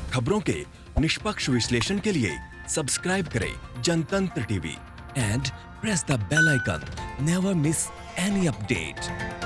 खबरों के निष्पक्ष विश्लेषण के लिए सब्सक्राइब करें Jantantra TV and press the bell icon. Never miss any update.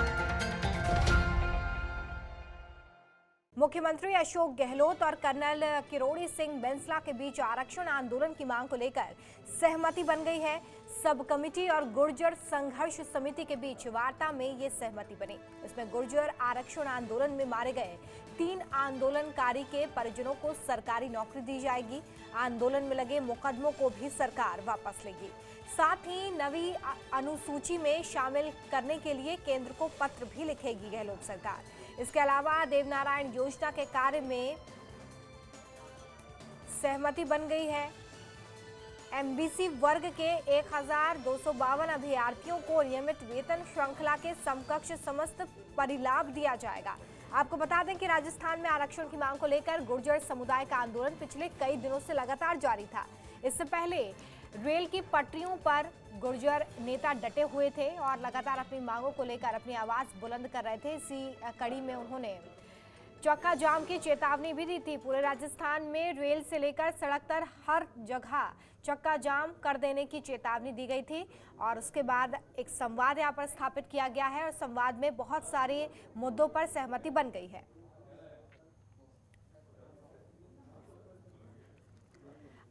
मुख्यमंत्री अशोक गहलोत और कर्नल किरोड़ी सिंह बैंसला के बीच आरक्षण आंदोलन की मांग को लेकर सहमति बन गई है। सब कमेटी और गुर्जर संघर्ष समिति के बीच वार्ता में ये सहमति बनी। इसमें गुर्जर आरक्षण आंदोलन में मारे गए 3 आंदोलनकारी के परिजनों को सरकारी नौकरी दी जाएगी। आंदोलन में लगे मुकदमों को भी सरकार वापस लेगी। साथ ही नवी अनुसूची में शामिल करने के लिए केंद्र को पत्र भी लिखेगी गहलोत सरकार। इसके अलावा देवनारायण योजना के कार्य में सहमति बन गई है। एमबीसी वर्ग के 1252 अभ्यर्थियों को नियमित वेतन श्रृंखला के समकक्ष समस्त परिलाभ दिया जाएगा। आपको बता दें कि राजस्थान में आरक्षण की मांग को लेकर गुर्जर समुदाय का आंदोलन पिछले कई दिनों से लगातार जारी था। इससे पहले रेल की पटरियों पर गुर्जर नेता डटे हुए थे और लगातार अपनी मांगों को लेकर अपनी आवाज बुलंद कर रहे थे। इसी कड़ी में उन्होंने चक्का जाम की चेतावनी भी दी थी। पूरे राजस्थान में रेल से लेकर सड़क तक हर जगह चक्का जाम कर देने की चेतावनी दी गई थी और उसके बाद एक संवाद यहाँ पर स्थापित किया गया है और संवाद में बहुत सारे मुद्दों पर सहमति बन गई है।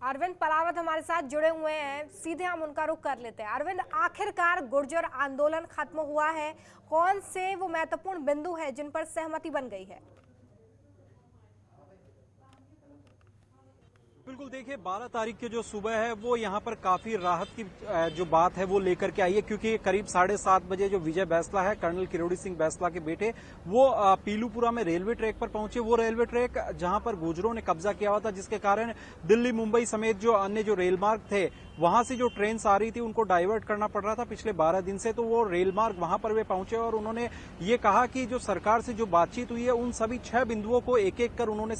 अरविंद पलावत हमारे साथ जुड़े हुए हैं, सीधे हम उनका रुख कर लेते हैं। अरविंद, आखिरकार गुर्जर आंदोलन खत्म हुआ है, कौन से वो महत्वपूर्ण बिंदु हैं जिन पर सहमति बन गई है? बिल्कुल, देखिए 12 तारीख की जो सुबह है वो यहाँ पर काफी राहत की जो बात है वो लेकर के आई है, क्योंकि करीब 7:30 बजे जो विजय बैंसला है, कर्नल किरोड़ी सिंह बैंसला के बेटे, वो पीलूपुरा में रेलवे ट्रैक पर पहुंचे। वो रेलवे ट्रैक जहां पर गुर्जरों ने कब्जा किया हुआ था, जिसके कारण दिल्ली मुंबई समेत जो अन्य जो रेल मार्ग थे वहां से जो ट्रेन आ रही थी उनको डाइवर्ट करना पड़ रहा था पिछले 12 दिन से। तो वो रेल मार्ग वहां पर वे पहुंचे और उन्होंने ये कहा कि जो सरकार से जो बातचीत हुई है उन सभी 6 बिंदुओं को एक एक कर उन्होंने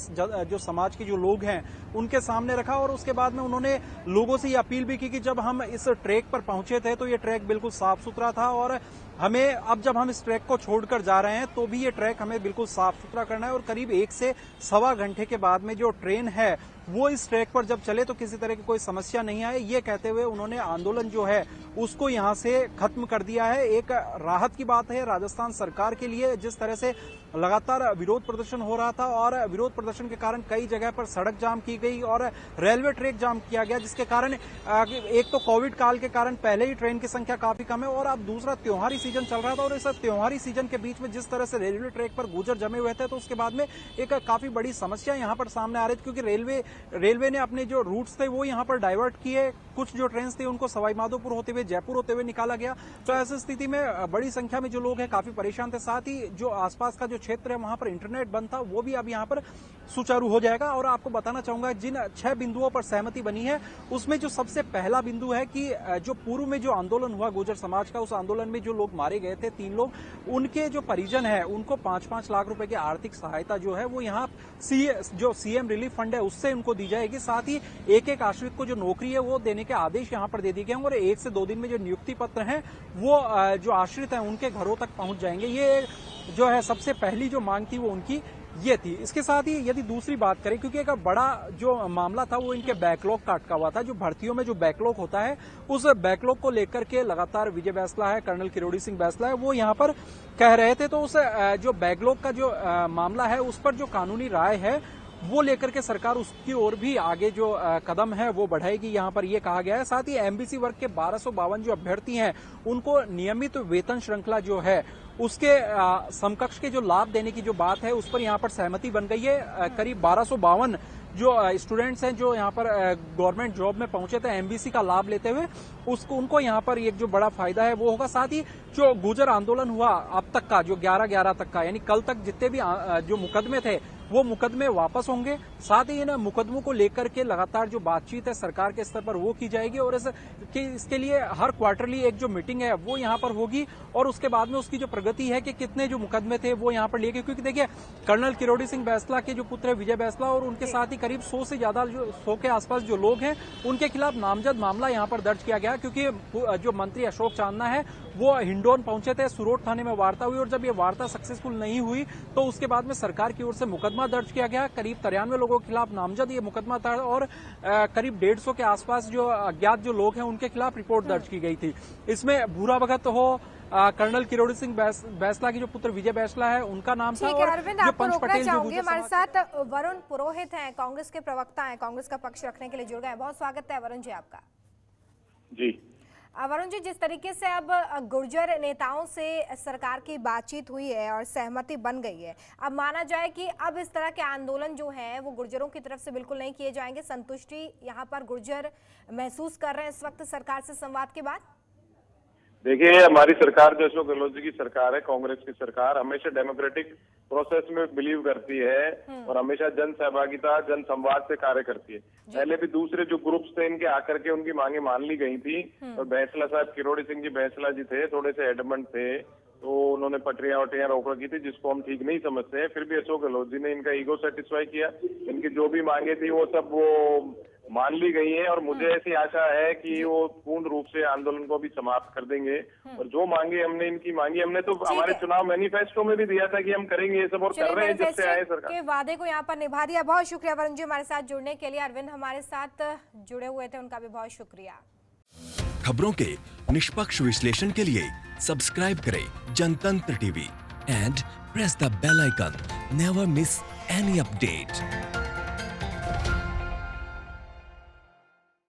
जो समाज के जो लोग हैं उनके सामने रखा और उसके बाद में उन्होंने लोगों से ये अपील भी की कि जब हम इस ट्रैक पर पहुंचे थे तो ये ट्रैक बिल्कुल साफ सुथरा था और हमें अब जब हम इस ट्रैक को छोड़कर जा रहे हैं तो भी ये ट्रैक हमें बिल्कुल साफ सुथरा करना है और करीब 1 से सवा घंटे के बाद में जो ट्रेन है वो इस ट्रैक पर जब चले तो किसी तरह की कोई समस्या नहीं आए। ये कहते हुए उन्होंने आंदोलन जो है उसको यहां से खत्म कर दिया है। एक राहत की बात है राजस्थान सरकार के लिए, जिस तरह से लगातार विरोध प्रदर्शन हो रहा था और विरोध प्रदर्शन के कारण कई जगह पर सड़क जाम की गई और रेलवे ट्रैक जाम किया गया, जिसके कारण एक तो कोविड काल के कारण पहले ही ट्रेन की संख्या काफी कम है और अब दूसरा त्योहारी सीजन चल रहा था और इस त्योहारी सीजन के बीच में जिस तरह से रेलवे ट्रैक पर गुर्जर जमे हुए थे तो उसके बाद में एक काफी बड़ी समस्या यहां पर सामने आ रही थी, क्योंकि रेलवे ने अपने जो रूट्स थे वो यहां पर डाइवर्ट किए। कुछ जो ट्रेन थी उनको सवाई माधोपुर होते हुए जयपुर होते हुए निकाला गया। तो ऐसी स्थिति में बड़ी संख्या में जो लोग हैं काफी परेशान थे। साथ ही जो आसपास का जो क्षेत्र है वहां पर इंटरनेट बंद था, वो भी अब यहां पर सुचारू हो जाएगा। और आपको बताना चाहूंगा जिन 6 बिंदुओं पर सहमति बनी है उसमें जो सबसे पहला बिंदु है कि जो पूर्व में जो आंदोलन हुआ गुर्जर समाज का, उस आंदोलन में जो लोग मारे गए थे 3 लोग, उनके जो परिजन है उनको 5-5 लाख रुपए की आर्थिक सहायता जो है वो यहाँ जो सीएम रिलीफ फंड है उससे उनको दी जाएगी। साथ ही एक आश्रित को जो नौकरी है वो देने के आदेश यहाँ पर दे दिए गए हैं और 1 से 2 दिन में जो नियुक्ति पत्र हैं वो जो आश्रित हैं उनके घरों तक पहुंच जाएंगे। ये जो है सबसे पहली जो मांग थी वो उनकी ये थी। इसके साथ ही यदि दूसरी बात करें, क्योंकि एक बड़ा जो मामला था वो इनके बैकलॉग का अटका हुआ था। जो भर्तियों में जो बैकलॉग होता है उस बैकलॉग को लेकर के लगातार विजय बैंसला है, कर्नल किरोड़ी सिंह बैंसला है, वो यहाँ पर कह रहे थे। तो उस जो बैकलॉग का जो मामला है उस पर जो कानूनी राय है वो लेकर के सरकार उसकी ओर भी आगे जो कदम है वो बढ़ाएगी, यहाँ पर ये कहा गया है। साथ ही एमबीसी वर्ग के 1252 जो अभ्यर्थी हैं उनको नियमित वेतन श्रृंखला जो है उसके समकक्ष के जो लाभ देने की जो बात है उस पर यहाँ पर सहमति बन गई है। करीब 1252 जो स्टूडेंट्स हैं जो यहाँ पर गवर्नमेंट जॉब में पहुंचे थे एमबीसी का लाभ लेते हुए, उनको यहाँ पर एक जो बड़ा फायदा है वो होगा। साथ ही जो गुर्जर आंदोलन हुआ अब तक का जो 11/11 तक का, यानी कल तक जितने भी जो मुकदमे थे वो मुकदमे वापस होंगे। साथ ही इन मुकदमों को लेकर के लगातार जो बातचीत है सरकार के स्तर पर वो की जाएगी और इसके लिए हर क्वार्टरली एक जो मीटिंग है वो यहाँ पर होगी और उसके बाद में उसकी जो प्रगति है कि कितने जो मुकदमे थे वो यहाँ पर लिए गए। क्योंकि देखिए कर्नल किरोड़ी सिंह बैंसला के जो पुत्र है विजय बैंसला और उनके साथ ही करीब 100 से ज्यादा 100 के आसपास जो लोग हैं उनके खिलाफ नामजद मामला यहाँ पर दर्ज किया गया, क्योंकि जो मंत्री अशोक चांदना है वो हिंडौन पहुंचे थे, सुरोट थाने में वार्ता हुई और जब ये वार्ता सक्सेसफुल नहीं हुई तो उसके बाद में सरकार की ओर से मुकदमा मुकदमा दर्ज किया गया। करीब 93 लोगों के खिलाफ नामजद ये मुकदमा था और करीब 150 के आसपास जो अज्ञात जो लोग हैं उनके खिलाफ रिपोर्ट दर्ज की गई थी। इसमें भूरा भगत हो, कर्नल किरोड़ी सिंह बैसला की जो पुत्र विजय बैसला है उनका नाम था। और अरविंद, जो आपको पंच रोकना पटेल चाहूंगी, हमारे साथ वरुण पुरोहित हैं, कांग्रेस के प्रवक्ता हैं, कांग्रेस का पक्ष रखने के लिए जुड़ गए। बहुत स्वागत है वरुण जी आपका। जी वरुण जी, जिस तरीके से अब गुर्जर नेताओं से सरकार की बातचीत हुई है और सहमति बन गई है, अब माना जाए कि अब इस तरह के आंदोलन जो है वो गुर्जरों की तरफ से बिल्कुल नहीं किए जाएंगे, संतुष्टि यहाँ पर गुर्जर महसूस कर रहे हैं इस वक्त सरकार से संवाद के बाद? देखिए, हमारी सरकार जो अशोक गहलोत जी की सरकार है, कांग्रेस की सरकार, हमेशा डेमोक्रेटिक प्रोसेस में बिलीव करती है और हमेशा जन सहभागिता, जन संवाद से कार्य करती है। पहले भी दूसरे जो ग्रुप्स थे इनके आकर के उनकी मांगे मान ली गई थी और बैसला साहब, किरोड़ी सिंह जी बैसला जी थे, थोड़े से एडमंड थे, तो उन्होंने पटरियां वटरियां रोक रखी थी जिसको हम ठीक नहीं समझते हैं। फिर भी अशोक गहलोत जी ने इनका ईगो सेटिस्फाई किया, इनकी जो भी मांगे थी वो सब वो मान ली गई है और मुझे ऐसी आशा है कि वो पूर्ण रूप से आंदोलन को भी समाप्त कर देंगे। और जो मांगे हमने इनकी मांगी, हमने तो हमारे चुनाव मैनिफेस्टो में भी दिया था कि हम करेंगे ये सब और कर रहे हैं जब से आए सरकार के वादे को यहाँ पर निभा दिया। बहुत शुक्रिया वरुण जी हमारे साथ जुड़ने के लिए। अरविंद हमारे साथ जुड़े हुए थे, उनका भी बहुत शुक्रिया। खबरों के निष्पक्ष विश्लेषण के लिए सब्सक्राइब करें Jantantra TV and press the bell icon. Never miss any update.